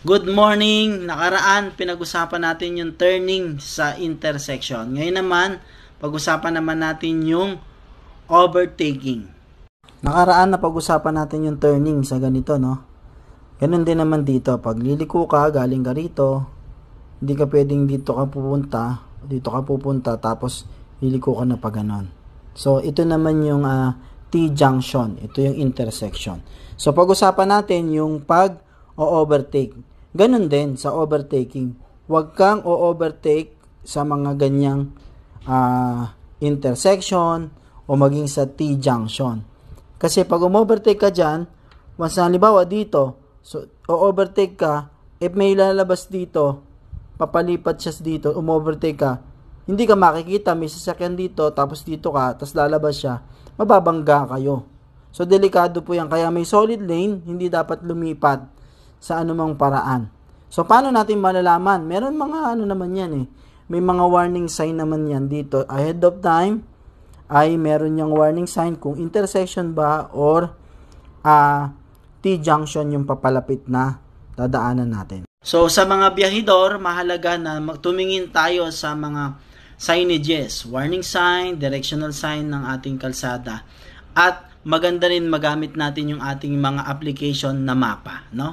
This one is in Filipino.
Good morning! Nakaraan, pinag-usapan natin yung turning sa intersection. Ngayon naman, pag-usapan naman natin yung overtaking. Nakaraan na pag-usapan natin yung turning sa ganito, no? Ganun din naman dito. Pag liliko ka, galing ka rito, hindi ka pwedeng dito ka pupunta, tapos liliko ka na pa ganon. So, ito naman yung T-junction. Ito yung intersection. So, pag-usapan natin yung pag-overtake. Ganun din sa overtaking. Huwag kang o-overtake sa mga ganyang intersection o maging sa T-junction. Kasi pag umovertake ka dyan, once na halimbawa dito, so o-overtake ka, if may lalabas dito, papalipat siya dito, umovertake ka, hindi ka makikita, may sasakyan dito, tapos dito ka, tapos lalabas siya, mababangga kayo. So, delikado po yan. Kaya may solid lane, hindi dapat lumipat sa anumang paraan. So, paano natin malalaman? Meron mga naman yan eh. May mga warning sign naman yan dito. Ahead of time, ay meron yung warning sign kung intersection ba or T-junction yung papalapit na dadaanan natin. So, sa mga biyahidor, mahalaga na tumingin tayo sa mga signages, warning sign, directional sign ng ating kalsada. At maganda rin magamit natin yung ating mga application na mapa, no?